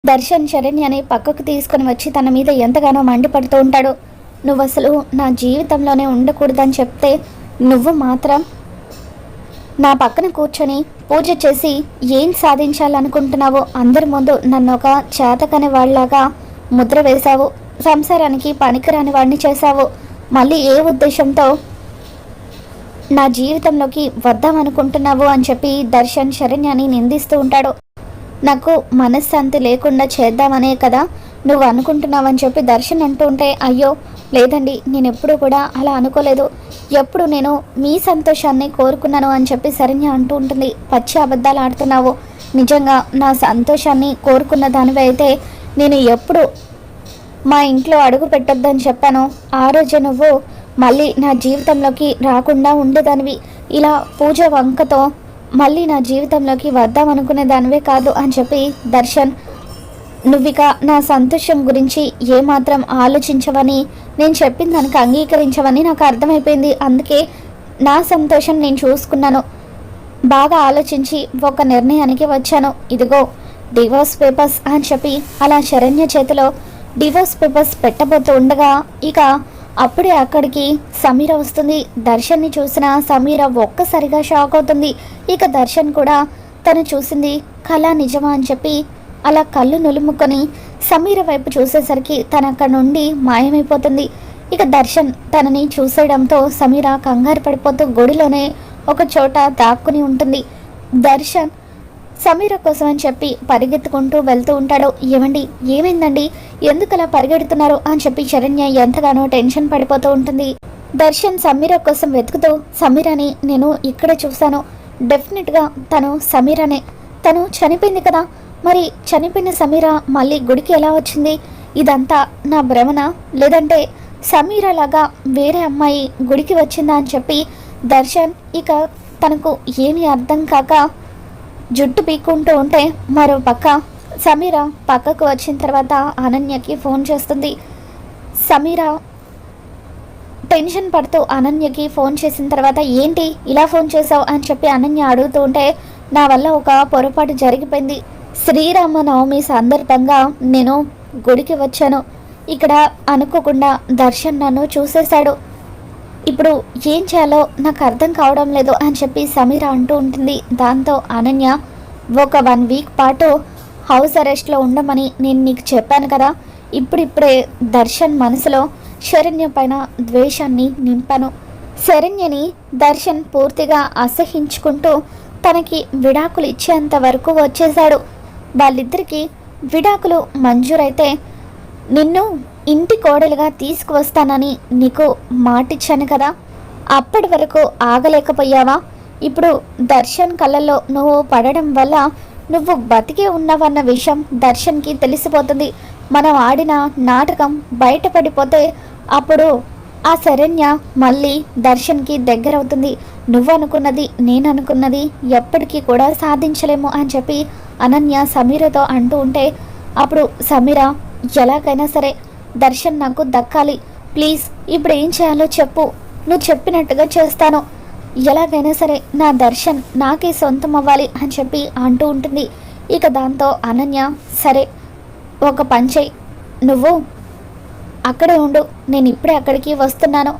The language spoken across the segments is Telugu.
దర్శన్ శరణ్యని పక్కకు తీసుకుని వచ్చి తన మీద ఎంతగానో మండిపడుతూ ఉంటాడు. నువ్వు అసలు నా జీవితంలోనే ఉండకూడదని చెప్తే నువ్వు మాత్రం నా పక్కన కూర్చొని పూజ చేసి ఏం సాధించాలనుకుంటున్నావో అందరి ముందు నన్ను ఒక చేతకని వాళ్ళలాగా ముద్ర వేశావు. సంసారానికి పనికిరాని వాడిని చేశావు. మళ్ళీ ఏ ఉద్దేశంతో నా జీవితంలోకి వద్దామనుకుంటున్నావు అని చెప్పి దర్శన్ శరణ్యని నిందిస్తూ ఉంటాడు. నాకు మనశ్శాంతి లేకుండా చేద్దామనే కదా నువ్వు అనుకుంటున్నావని చెప్పి దర్శన్ అంటూ ఉంటే, అయ్యో లేదండి, నేను ఎప్పుడూ కూడా అలా అనుకోలేదు. ఎప్పుడు నేను మీ సంతోషాన్ని కోరుకున్నాను అని చెప్పి శరణ్య అంటూ ఉంటుంది. పచ్చి అబద్ధాలు ఆడుతున్నావు. నిజంగా నా సంతోషాన్ని కోరుకున్న దానివే అయితే నేను ఎప్పుడు మా ఇంట్లో అడుగు పెట్టొద్దని చెప్పాను. ఆ రోజు నువ్వు మళ్ళీ నా జీవితంలోకి రాకుండా ఉండేదానివి. ఇలా పూజ వంకతో మళ్ళీ నా జీవితంలోకి వద్దామనుకునే దానివే కాదు అని చెప్పి దర్శన్, నువ్విక నా సంతోషం గురించి ఏమాత్రం ఆలోచించవని, నేను చెప్పిన దానికి అంగీకరించవని నాకు అర్థమైపోయింది. అందుకే నా సంతోషం నేను చూసుకున్నాను. బాగా ఆలోచించి ఒక నిర్ణయానికి వచ్చాను. ఇదిగో డివోర్స్ పేపర్స్ అని చెప్పి అలా శరణ్య చేతిలో డివోర్స్ పేపర్స్ పెట్టబోతూ ఉండగా ఇక అప్పుడే అక్కడికి సమీర వస్తుంది. దర్శన్ని చూసిన సమీర ఒక్కసారిగా షాక్ అవుతుంది. ఇక దర్శన్ కూడా తను చూసింది కళ నిజమా అని చెప్పి అలా కళ్ళు నులుముకొని సమీర వైపు చూసేసరికి తను అక్కడ నుండి మాయమైపోతుంది. ఇక దర్శన్ తనని చూసేయడంతో సమీర కంగారు పడిపోతూ గుడిలోనే ఒక చోట దాక్కుని ఉంటుంది. దర్శన్ సమీర కోసం అని చెప్పి పరిగెత్తుకుంటూ వెళ్తూ ఉంటాడు. ఏమండి, ఏమైందండి, ఎందుకు అలా పరిగెడుతున్నారు అని చెప్పి శరణ్య ఎంతగానో టెన్షన్ పడిపోతూ ఉంటుంది. దర్శన్ సమీర కోసం వెతుకుతూ, సమీరని నేను ఇక్కడే చూశాను, డెఫినెట్గా తను సమీరనే, తను చనిపోయింది కదా, మరి చనిపోయిన సమీర మళ్ళీ గుడికి ఎలా వచ్చింది? ఇదంతా నా భ్రమణ, లేదంటే సమీర లాగా వేరే అమ్మాయి గుడికి వచ్చిందా అని చెప్పి దర్శన్ ఇక తనకు ఏమీ అర్థం కాక జుట్టు పీక్కుంటూ ఉంటే, మరో పక్క సమీర పక్కకు వచ్చిన తర్వాత అనన్యకి ఫోన్ చేస్తుంది. సమీర టెన్షన్ పడుతూ అనన్యకి ఫోన్ చేసిన తర్వాత, ఏంటి ఇలా ఫోన్ చేసావు అని చెప్పి అనన్య అడుగుతూ ఉంటే, నా వల్ల ఒక పొరపాటు జరిగిపోయింది. శ్రీరామనవమి సందర్భంగా నేను గుడికి వచ్చాను. ఇక్కడ అనుకోకుండా దర్శన్ నన్ను చూసేశాడు. ఇప్పుడు ఏం చేయాలో నాకు అర్థం కావడం లేదు అని చెప్పి సమీర అంటూ ఉంటుంది. దాంతో అనన్య, ఒక 1 వీక్ పాటు హౌస్ అరెస్ట్లో ఉండమని నేను నీకు చెప్పాను కదా, ఇప్పుడిప్పుడే దర్శన్ మనసులో శరణ్య పైన ద్వేషాన్ని నింపాను. శరణ్యని దర్శన్ పూర్తిగా అసహించుకుంటూ తనకి విడాకులు ఇచ్చేంత వరకు వచ్చేశాడు. వాళ్ళిద్దరికీ విడాకులు మంజూరైతే నిన్ను ఇంటి కోడలుగా తీసుకువస్తానని నీకు మాటిచ్చాను కదా, అప్పటి వరకు ఆగలేకపోయావా? ఇప్పుడు దర్శన్ కళ్ళల్లో నువ్వు పడడం వల్ల నువ్వు బతికే ఉన్నావన్న విషయం దర్శన్కి తెలిసిపోతుంది. మనం ఆడిన నాటకం బయటపడిపోతే అప్పుడు ఆ శరణ్య మళ్ళీ దర్శన్కి దగ్గరవుతుంది. నువ్వు అనుకున్నది, నేను అనుకున్నది ఎప్పటికీ కూడా సాధించలేము అని చెప్పి అనన్య సమీరతో అంటూ ఉంటే, అప్పుడు సమీర, ఎలాగైనా సరే దర్శన్ నాకు దక్కాలి, ప్లీజ్ ఇప్పుడు ఏం చేయాలో చెప్పు, నువ్వు చెప్పినట్టుగా చేస్తాను, ఎలాగైనా సరే నా దర్శన్ నాకే సొంతం అవ్వాలి అని చెప్పి అంటూ ఉంటుంది. ఇక దాంతో అనన్య, సరే ఒక పని చెయ్యి, నువ్వు అక్కడే ఉండు, నేను ఇప్పుడే అక్కడికి వస్తున్నాను,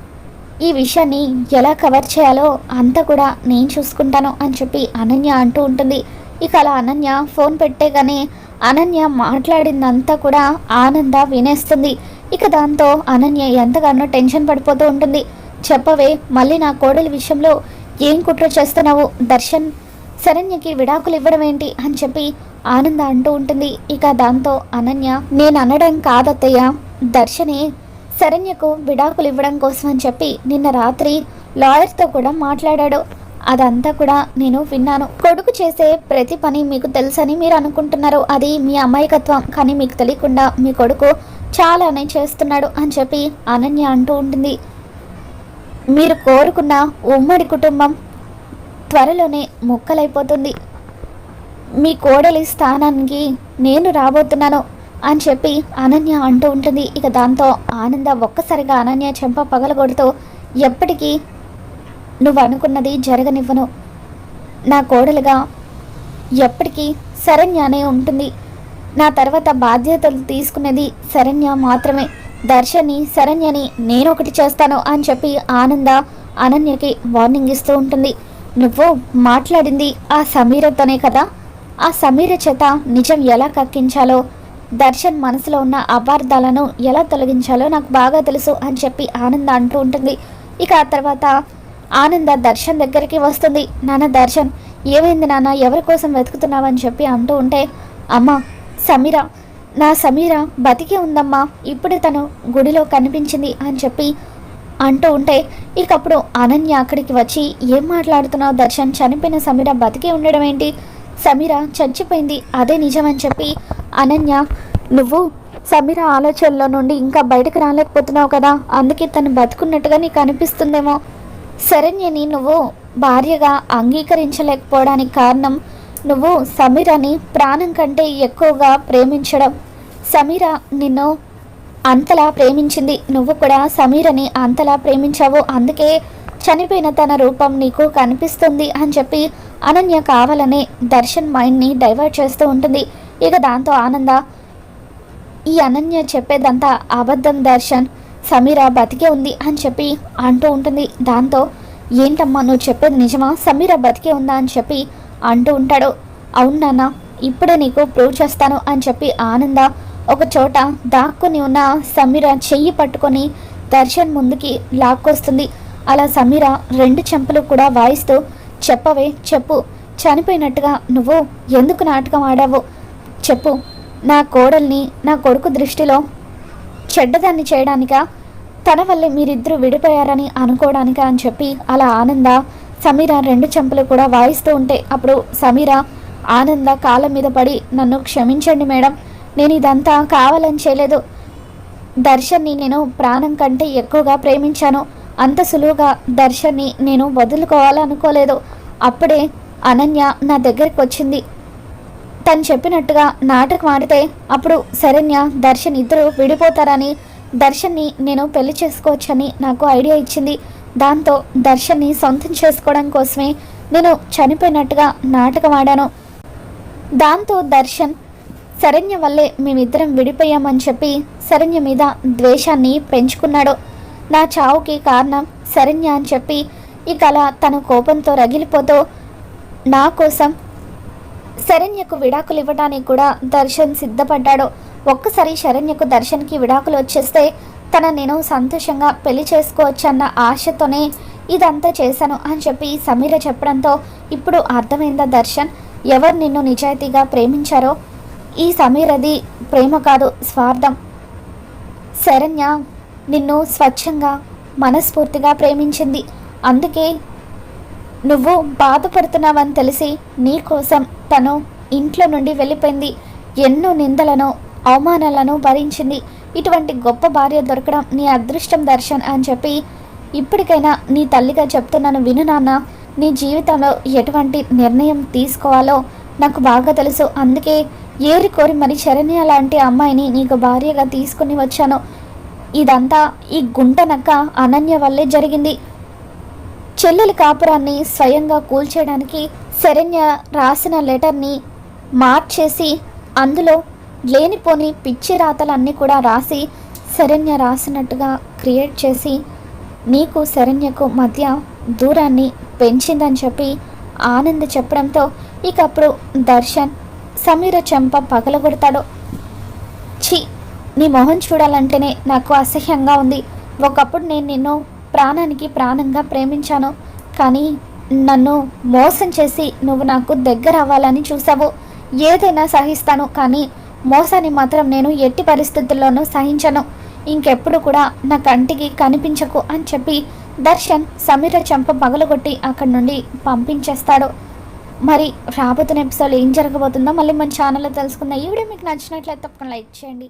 ఈ విషయాన్ని ఎలా కవర్ చేయాలో అంతా కూడా నేను చూసుకుంటాను అని చెప్పి అనన్య అంటూ ఉంటుంది. ఇక అలా అనన్య ఫోన్ పెట్టేగానే అనన్య మాట్లాడిందంతా కూడా ఆనంద వినేస్తుంది. ఇక దాంతో అనన్య ఎంతగానో టెన్షన్ పడిపోతూ ఉంటుంది. చెప్పవే, మళ్ళీ నా కోడలి విషయంలో ఏం కుట్ర చేస్తున్నావు? దర్శన్ శరణ్యకి విడాకులు ఇవ్వడం ఏంటి అని చెప్పి ఆనంద అంటూ ఉంటుంది. ఇక దాంతో అనన్య, నేను అనడం కాదత్తయ్య, దర్శనే శరణ్యకు విడాకులు ఇవ్వడం కోసం అని చెప్పి నిన్న రాత్రి లాయర్తో కూడా మాట్లాడాడు. అదంతా కూడా నేను విన్నాను. కొడుకు చేసే ప్రతి పని మీకు తెలుసని మీరు అనుకుంటున్నారు, అది మీ అమాయకత్వం, కానీ మీకు తెలియకుండా మీ కొడుకు చాలానే చేస్తున్నాడు అని చెప్పి అనన్య అంటూ ఉంటుంది. మీరు కోరుకున్న ఉమ్మడి కుటుంబం త్వరలోనే ముక్కలైపోతుంది. మీ కోడలి స్థానానికి నేను రాబోతున్నాను అని చెప్పి అనన్య అంటూ ఉంటుంది. ఇక దాంతో ఆనంద ఒక్కసారిగా అనన్య చెంప పగలగొడుతూ, ఎప్పటికీ నువ్వు అనుకున్నది జరగనివ్వను, నా కోడలుగా ఎప్పటికీ శరణ్యనే ఉంటుంది, నా తర్వాత బాధ్యతలు తీసుకునేది శరణ్య మాత్రమే. శరణ్యని నేను ఒకటి చేస్తాను అని చెప్పి ఆనంద అనన్యకి వార్నింగ్ ఇస్తూ ఉంటుంది. నువ్వు మాట్లాడింది ఆ సమీరతోనే కదా, ఆ సమీర చేత నిజం ఎలా కక్కించాలో, దర్శన్ మనసులో ఉన్న అపార్థాలను ఎలా తొలగించాలో నాకు బాగా తెలుసు అని చెప్పి ఆనంద అంటూ ఉంటుంది. ఇక ఆ తర్వాత ఆనంద దర్శన్ దగ్గరికి వస్తుంది. నాన్న దర్శన్, ఏమైంది నాన్న, ఎవరి కోసం వెతుకుతున్నావని చెప్పి అంటూ ఉంటే, అమ్మ సమీర బతికే ఉందమ్మా, ఇప్పుడు తను గుడిలో కనిపించింది అని చెప్పి అంటూ ఉంటే, ఇకప్పుడు అనన్య అక్కడికి వచ్చి, ఏం మాట్లాడుతున్నావు దర్శన్, చనిపోయిన సమీర బతికే ఉండడం ఏంటి, సమీర చచ్చిపోయింది అదే నిజమని చెప్పి అనన్య, నువ్వు సమీర ఆలోచనలో నుండి ఇంకా బయటకు రాలేకపోతున్నావు కదా, అందుకే తను బతుకున్నట్టుగా నీకు అనిపిస్తుందేమో. శరణ్యని నువ్వు భార్యగా అంగీకరించలేకపోవడానికి కారణం నువ్వు సమీరని ప్రాణం కంటే ఎక్కువగా ప్రేమించడం. సమీర నిన్ను అంతలా ప్రేమించింది, నువ్వు కూడా సమీరని అంతలా ప్రేమించావు, అందుకే చనిపోయిన తన రూపం నీకు కనిపిస్తుంది అని చెప్పి అనన్య కావాలనే దర్శన్ మైండ్ని డైవర్ట్ చేస్తూ ఉంటుంది. ఇక దాంతో ఆనంద, ఈ అనన్య చెప్పేదంతా అబద్ధం దర్శన్, సమీర బతికే ఉంది అని చెప్పి అంటూ ఉంటుంది. దాంతో ఏంటమ్మా నువ్వు చెప్పేది నిజమా, సమీర బతికే ఉందా అని చెప్పి అంటూ ఉంటాడు. అవును నాన్న, ఇప్పుడే నీకు ప్రూవ్ చేస్తాను అని చెప్పి ఆనంద ఒక చోట దాక్కుని ఉన్న సమీర చెయ్యి పట్టుకొని దర్శన్ ముందుకి లాక్కొస్తుంది. అలా సమీర 2 చెంపలు కూడా వాయిస్తూ, చెప్పవే చెప్పు, చనిపోయినట్టుగా నువ్వు ఎందుకు నాటకం ఆడావు చెప్పు, నా కోడల్ని నా కొడుకు దృష్టిలో చెడ్డదాన్ని చేయడానికా, తన వల్లే మీరిద్దరూ విడిపోయారని అనుకోవడానికా అని చెప్పి అలా ఆనంద సమీర 2 చెంపలు కూడా వాయిస్తూ ఉంటే, అప్పుడు సమీర ఆనంద కాళ్ళ మీద పడి, నన్ను క్షమించండి మేడం, నేను ఇదంతా కావాలని చేయలేదు, దర్శన్ని నేను ప్రాణం కంటే ఎక్కువగా ప్రేమించాను, అంత సులువుగా దర్శన్ని నేను వదులుకోవాలనుకోలేదు. అప్పుడే అనన్య నా దగ్గరికి వచ్చింది, తను చెప్పినట్టుగా నాటకం ఆడితే అప్పుడు శరణ్య దర్శన్ ఇద్దరు విడిపోతారని, దర్శన్ని నేను పెళ్లి చేసుకోవచ్చని నాకు ఐడియా ఇచ్చింది. దాంతో దర్శన్ని సొంతం చేసుకోవడం కోసమే నేను చనిపోయినట్టుగా నాటకం ఆడాను. దాంతో దర్శన్ శరణ్య వల్లే మేమిద్దరం విడిపోయామని చెప్పి శరణ్య మీద ద్వేషాన్ని పెంచుకున్నాడు. నా చావుకి కారణం శరణ్య అని చెప్పి ఇక అలా తన కోపంతో రగిలిపోతూ నా కోసం శరణ్యకు విడాకులు ఇవ్వడానికి కూడా దర్శన్ సిద్ధపడ్డాడు. ఒక్కసారి శరణ్యకు దర్శన్కి విడాకులు వచ్చేస్తే నేను సంతోషంగా పెళ్లి చేసుకోవచ్చన్న ఆశతోనే ఇదంతా చేశాను అని చెప్పి సమీర చెప్పడంతో ఇప్పుడు అర్థమైందా దర్శన్, ఎవరు నిన్ను నిజాయితీగా ప్రేమించారో, ఈ సమీరది ప్రేమ కాదు స్వార్థం. శరణ్య నిన్ను స్వచ్ఛంగా మనస్ఫూర్తిగా ప్రేమించింది, అందుకే నువ్వు బాధపడుతున్నావని తెలిసి నీ కోసం తను ఇంట్లో నుండి వెళ్ళిపోయింది, ఎన్నో నిందలను అవమానాలను భరించింది. ఇటువంటి గొప్ప భార్య దొరకడం నీ అదృష్టం దర్శన్ అని చెప్పి ఇప్పటికైనా నీ తల్లిగా చెప్తున్నాను విను నాన్న, నీ జీవితంలో ఎటువంటి నిర్ణయం తీసుకోవాలో నాకు బాగా తెలుసు, అందుకే ఏరి కోరి మరి శరణ్య లాంటి అమ్మాయిని నీకు భార్యగా తీసుకుని వచ్చాను. ఇదంతా ఈ గుంటనక్క అనన్య వల్లే జరిగింది. చెల్లెలి కాపురాన్ని స్వయంగా కూల్చేయడానికి శరణ్య రాసిన లెటర్ని మార్చేసి అందులో లేనిపోని పిచ్చి రాతలన్నీ కూడా రాసి శరణ్య రాసినట్టుగా క్రియేట్ చేసి నీకు శరణ్యకు మధ్య దూరాన్ని పెంచిందని చెప్పి ఆనంద్ చెప్పడంతో ఇక అప్పుడు దర్శన్ సమీర చెంప పగలగొడతాడు. ఛీ, నీ మొహం చూడాలంటేనే నాకు అసహ్యంగా ఉంది. ఒకప్పుడు నేను నిన్ను ప్రాణానికి ప్రాణంగా ప్రేమించాను, కానీ నన్ను మోసం చేసి నువ్వు నాకు దగ్గర అవ్వాలని చూసావు. ఏదైనా సహిస్తాను, కానీ మోసాన్ని మాత్రం నేను ఎట్టి పరిస్థితుల్లోనూ సహించను. ఇంకెప్పుడు కూడా నా కంటికి కనిపించకు అని చెప్పి దర్శన్ సమీర చెంప పగలగొట్టి అక్కడి నుండి పంపించేస్తాడు. మరి రాబోతున్న ఎపిసోడ్ ఏం జరగబోతుందో మళ్ళీ మన ఛానల్లో తెలుసుకుందాం. ఈ వీడియో మీకు నచ్చినట్లయితే తప్పకుండా లైక్ చేయండి.